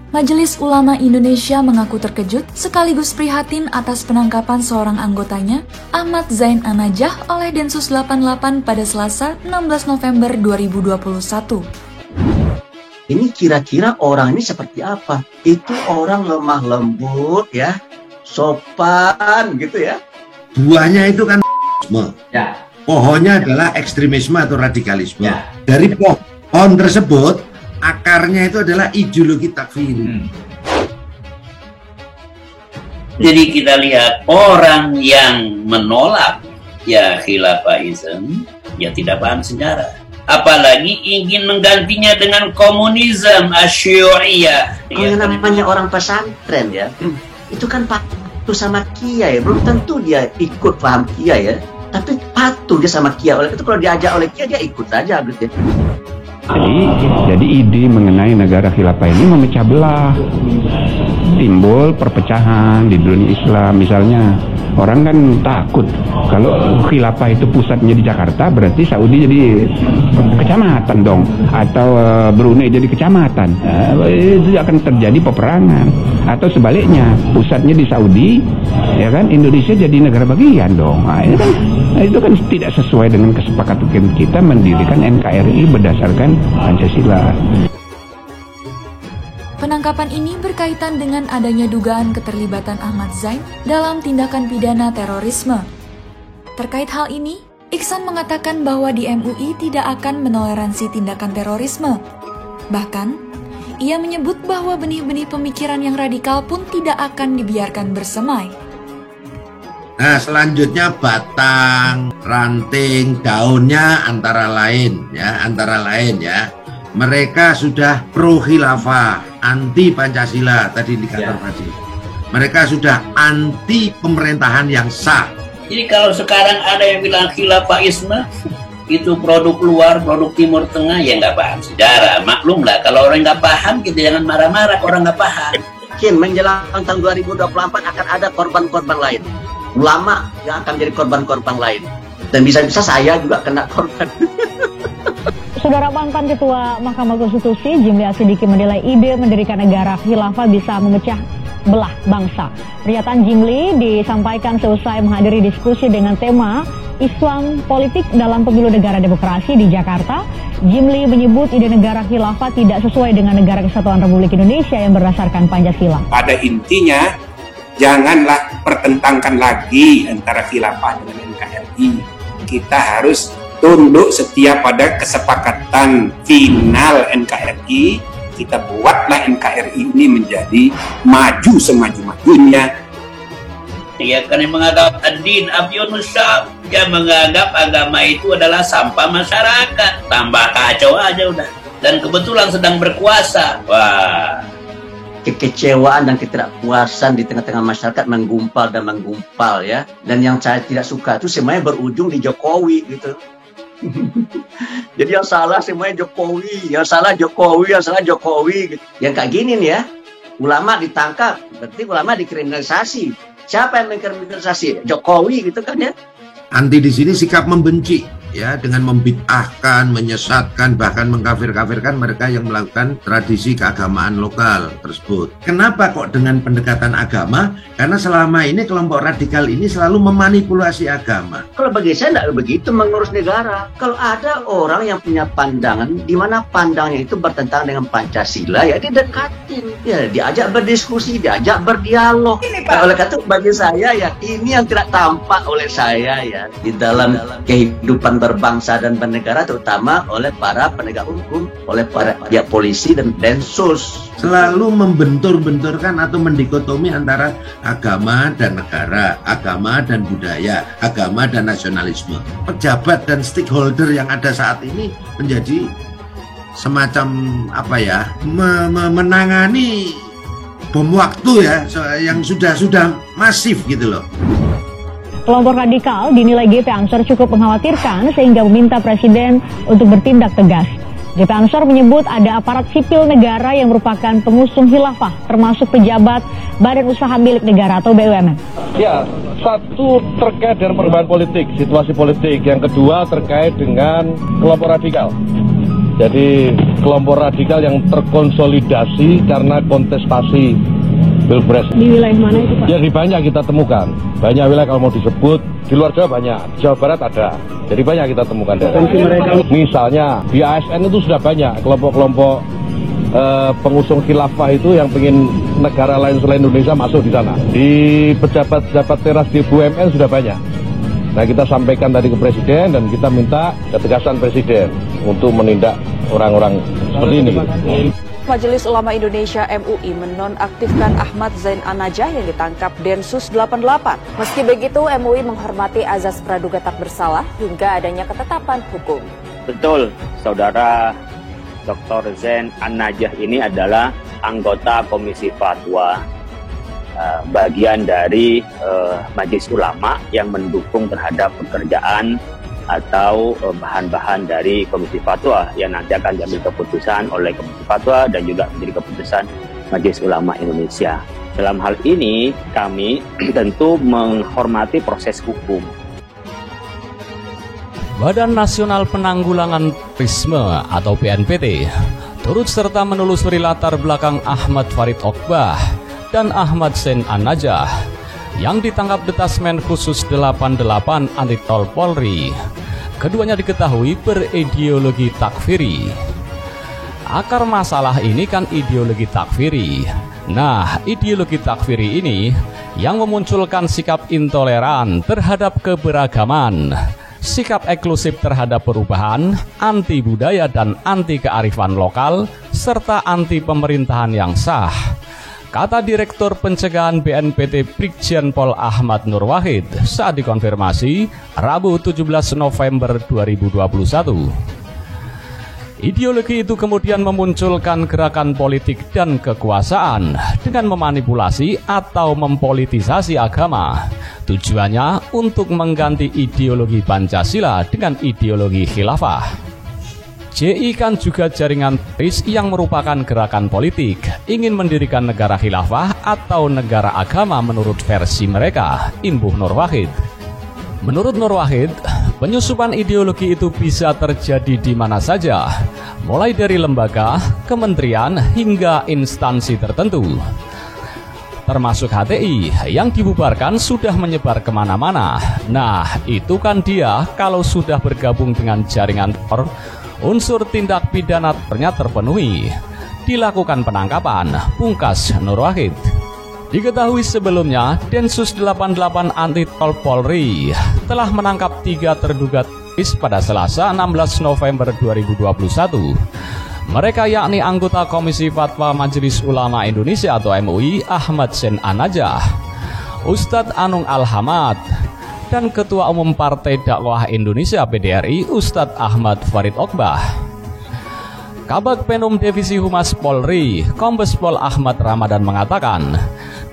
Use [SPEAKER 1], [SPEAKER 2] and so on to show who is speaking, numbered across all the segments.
[SPEAKER 1] Majelis Ulama Indonesia mengaku terkejut sekaligus prihatin atas penangkapan seorang anggotanya, Ahmad Zain An-Najah, oleh Densus 88 pada Selasa 16 November 2021.
[SPEAKER 2] Ini kira-kira orang ini seperti apa? Itu orang lemah lembut ya, sopan gitu ya.
[SPEAKER 3] Buahnya itu kan
[SPEAKER 2] Ya.
[SPEAKER 3] Pohonnya adalah ekstremisme atau radikalisme.
[SPEAKER 2] Ya.
[SPEAKER 3] Dari pohon tersebut, akarnya itu adalah ideologi takfiri.
[SPEAKER 4] Jadi kita lihat orang yang menolak ya khilafahism, ya tidak paham sejarah. Apalagi ingin menggantinya dengan komunisme asy'uriyah.
[SPEAKER 2] Kalau yang namanya orang pesantren ya, itu kan patuh sama kiai, belum tentu dia ikut paham kiai ya. Tapi patuh dia sama kiai, oleh itu kalau diajak oleh kiai dia ikut saja gitu ya.
[SPEAKER 5] Jadi ide mengenai negara khilafah ini memecah belah, timbul perpecahan di dunia Islam. Misalnya orang kan takut kalau khilafah itu pusatnya di Jakarta, berarti Saudi jadi kecamatan dong, atau Brunei jadi kecamatan. Itu akan terjadi peperangan. Atau sebaliknya, pusatnya di Saudi, ya kan, Indonesia jadi negara bagian dong. Nah, itu kan tidak sesuai dengan kesepakatan kita mendirikan NKRI berdasarkan Pancasila.
[SPEAKER 1] Penangkapan ini berkaitan dengan adanya dugaan keterlibatan Ahmad Zain dalam tindakan pidana terorisme. Terkait hal ini, Iksan mengatakan bahwa di MUI tidak akan menoleransi tindakan terorisme. Bahkan, ia menyebut bahwa benih-benih pemikiran yang radikal pun tidak akan dibiarkan bersemai.
[SPEAKER 3] Nah, selanjutnya batang, ranting, daunnya antara lain ya. Mereka sudah pro khilafah, anti Pancasila tadi indikator tadi. Mereka sudah anti pemerintahan yang sah.
[SPEAKER 4] Jadi kalau sekarang ada yang bilang khilafahisme itu produk luar, produk Timur Tengah, ya nggak paham sejarah. Maklum lah, kalau orang nggak paham kita jangan marah-marah, orang nggak paham.
[SPEAKER 2] Mungkin menjelang tahun 2024 akan ada korban-korban lain. Ulama yang akan menjadi korban-korban lain. Dan bisa-bisa saya juga kena korban.
[SPEAKER 6] Saudara, mantan Ketua Mahkamah Konstitusi Jimli Asidiki menilai ide mendirikan negara khilafah bisa memecah belah bangsa. Pernyataan Jimli disampaikan seusai menghadiri diskusi dengan tema Islam Politik dalam Pemilu Negara Demokrasi di Jakarta. Jimli menyebut ide negara khilafah tidak sesuai dengan Negara Kesatuan Republik Indonesia yang berdasarkan Pancasila.
[SPEAKER 5] Pada intinya, janganlah pertentangkan lagi antara khilafah dengan NKRI. Kita harus tunduk setia pada kesepakatan final NKRI. Kita buatlah NKRI ini menjadi maju semaju-majunya.
[SPEAKER 4] Ya, karena menganggap ad-din afyunus sya'b, yang menganggap agama itu adalah sampah masyarakat. Tambah kacau aja udah. Dan kebetulan sedang berkuasa. Wah.
[SPEAKER 2] Kekecewaan dan ketidakpuasan di tengah-tengah masyarakat menggumpal ya. Dan yang saya tidak suka itu semuanya berujung di Jokowi gitu. Jadi yang salah semuanya Jokowi, yang salah Jokowi, yang salah Jokowi gitu. Yang kayak gini nih ya, ulama ditangkap, berarti ulama dikriminalisasi. Siapa yang mengkriminalisasi? Jokowi gitu kan ya.
[SPEAKER 3] Anti di sini sikap membenci ya, dengan membid'ahkan, menyesatkan, bahkan mengkafir-kafirkan mereka yang melakukan tradisi keagamaan lokal tersebut. Kenapa kok dengan pendekatan agama? Karena selama ini kelompok radikal ini selalu memanipulasi agama.
[SPEAKER 2] Kalau bagi saya tidak begitu mengurus negara. Kalau ada orang yang punya pandangan di mana pandangannya itu bertentangan dengan Pancasila, ya didekatin, ya diajak berdiskusi, diajak berdialog. Nah, oleh karena itu bagi saya ya ini yang tidak tampak oleh saya ya di dalam kehidupan berbangsa dan bernegara, terutama oleh para penegak hukum, oleh para pihak polisi dan Densus.
[SPEAKER 3] Selalu membentur-benturkan atau mendikotomi antara agama dan negara, agama dan budaya, agama dan nasionalisme. Pejabat dan stakeholder yang ada saat ini menjadi semacam apa ya, menangani bom waktu ya, yang sudah masif gitu loh.
[SPEAKER 6] Kelompok radikal dinilai GP Ansor cukup mengkhawatirkan sehingga meminta Presiden untuk bertindak tegas. GP Ansor menyebut ada aparat sipil negara yang merupakan pengusung khilafah, termasuk pejabat Badan Usaha Milik Negara atau BUMN.
[SPEAKER 7] Ya, satu terkait dengan perubahan politik, situasi politik. Yang kedua terkait dengan kelompok radikal. Jadi kelompok radikal yang terkonsolidasi karena kontestasi Pilpres.
[SPEAKER 6] Di wilayah mana itu Pak?
[SPEAKER 7] Ya di banyak kita temukan. Banyak wilayah kalau mau disebut, di luar Jawa banyak. Di Jawa Barat ada. Jadi banyak kita temukan. Misalnya di ASN itu sudah banyak kelompok-kelompok pengusung khilafah itu yang ingin negara lain selain Indonesia masuk di sana. Di pejabat-pejabat teras di BUMN sudah banyak. Nah, kita sampaikan tadi ke Presiden dan kita minta ketegasan Presiden untuk menindak orang-orang seperti ini.
[SPEAKER 8] Majelis Ulama Indonesia MUI menonaktifkan Ahmad Zain An-Najah yang ditangkap Densus 88. Meski begitu, MUI menghormati azas praduga tak bersalah hingga adanya ketetapan hukum.
[SPEAKER 9] Betul, Saudara Dr. Zain An-Najah ini adalah anggota Komisi Fatwa, bagian dari Majelis Ulama yang mendukung terhadap pekerjaan atau bahan-bahan dari Komisi Fatwa yang nanti akan diambil keputusan oleh Komisi Fatwa dan juga menjadi keputusan Majelis Ulama Indonesia. Dalam hal ini kami tentu menghormati proses hukum.
[SPEAKER 10] Badan Nasional Penanggulangan Terorisme atau BNPT turut serta menelusuri latar belakang Ahmad Farid Oqbah dan Ahmad Zain An-Najah yang ditangkap Detasmen Khusus 88 Anti Tol Polri. Keduanya diketahui berideologi takfiri. Akar masalah ini kan ideologi takfiri. Nah, ideologi takfiri ini yang memunculkan sikap intoleran terhadap keberagaman, sikap eksklusif terhadap perubahan, anti budaya dan anti kearifan lokal, serta anti pemerintahan yang sah. Kata Direktur Pencegahan BNPT Brigjen Pol Ahmad Nur Wahid saat dikonfirmasi Rabu 17 November 2021. Ideologi itu kemudian memunculkan gerakan politik dan kekuasaan dengan memanipulasi atau mempolitisasi agama. Tujuannya untuk mengganti ideologi Pancasila dengan ideologi khilafah. JI kan juga jaringan teroris yang merupakan gerakan politik, ingin mendirikan negara khilafah atau negara agama menurut versi mereka, imbuh Nur Wahid. Menurut Nur Wahid, penyusupan ideologi itu bisa terjadi di mana saja, mulai dari lembaga, kementerian, hingga instansi tertentu. Termasuk HTI yang dibubarkan sudah menyebar kemana-mana. Nah, itu kan dia kalau sudah bergabung dengan jaringan teror, unsur tindak pidana ternyata terpenuhi, dilakukan penangkapan, pungkas Nur Wahid. Diketahui sebelumnya, Densus 88 Anti Tol Polri telah menangkap 3 terduga teroris pada Selasa 16 November 2021. Mereka yakni anggota Komisi Fatwa Majelis Ulama Indonesia atau MUI Ahmad Zain An-Najah, Ustadz Anung Al-Hamad, dan Ketua Umum Partai Dakwah Indonesia PDRI Ustadz Ahmad Farid Oqbah. Kabag Penum Divisi Humas Polri Kombes Pol Ahmad Ramadan mengatakan,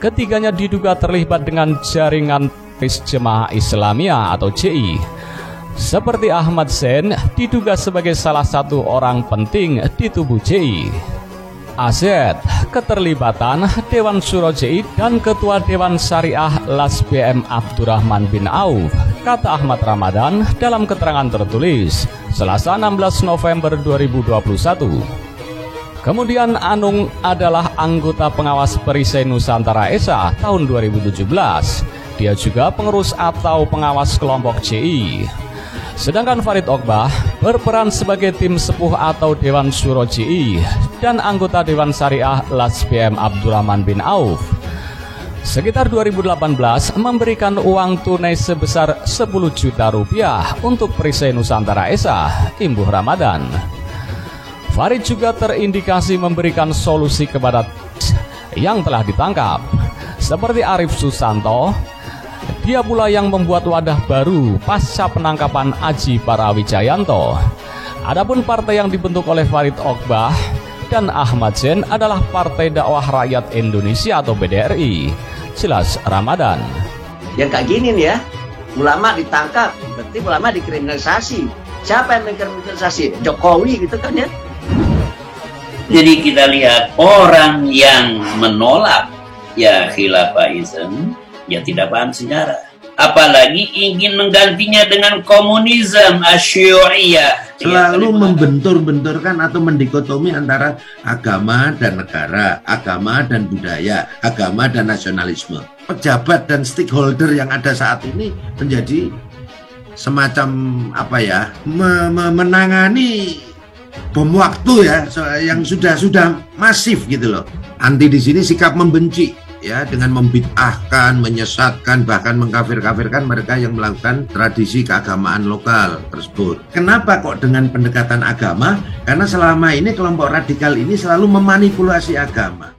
[SPEAKER 10] ketiganya diduga terlibat dengan jaringan teroris Jemaah Islamiyah atau JI. Seperti Ahmad Zain diduga sebagai salah satu orang penting di tubuh JI. AZ, keterlibatan Dewan Syuro JI dan Ketua Dewan Syariah LAS BM Abdurrahman bin Auf, kata Ahmad Ramadan dalam keterangan tertulis Selasa 16 November 2021. Kemudian Anung adalah anggota pengawas Perisai Nusantara SA tahun 2017. Dia juga pengurus atau pengawas kelompok JI. Sedangkan Farid Oqbah berperan sebagai tim sepuh atau Dewan Syuro JI dan anggota Dewan Syariah LAS BM Abdurrahman bin Auf. Sekitar 2018 memberikan uang tunai sebesar 10 juta rupiah untuk Perisai Nusantara SA, imbuh Ramadan. Farid juga terindikasi memberikan solusi kepada yang telah ditangkap, seperti Arif Susanto. Dia pula yang membuat wadah baru pasca penangkapan Aji Parawijayanto. Adapun partai yang dibentuk oleh Farid Oqbah dan Ahmad Zain adalah Partai Dakwah Rakyat Indonesia atau PDRI. Jelas Ramadan.
[SPEAKER 2] Ya kayak gini nih ya, ulama ditangkap, berarti ulama dikriminalisasi. Siapa yang mengkriminalisasi? Jokowi gitu kan ya.
[SPEAKER 4] Jadi kita lihat orang yang menolak ya khilafahism, ya tidak paham sejarah. apalagi ingin menggantinya dengan komunisme asy'uriyah.
[SPEAKER 3] Selalu membentur-benturkan atau mendikotomi antara agama dan negara, agama dan budaya, agama dan nasionalisme. Pejabat dan stakeholder yang ada saat ini menjadi semacam apa ya, menangani bom waktu ya, yang sudah masif gitu loh. Anti di sini sikap membenci ya, dengan membid'ahkan, menyesatkan, bahkan mengkafir-kafirkan mereka yang melakukan tradisi keagamaan lokal tersebut. Kenapa kok dengan pendekatan agama? Karena selama ini kelompok radikal ini selalu memanipulasi agama.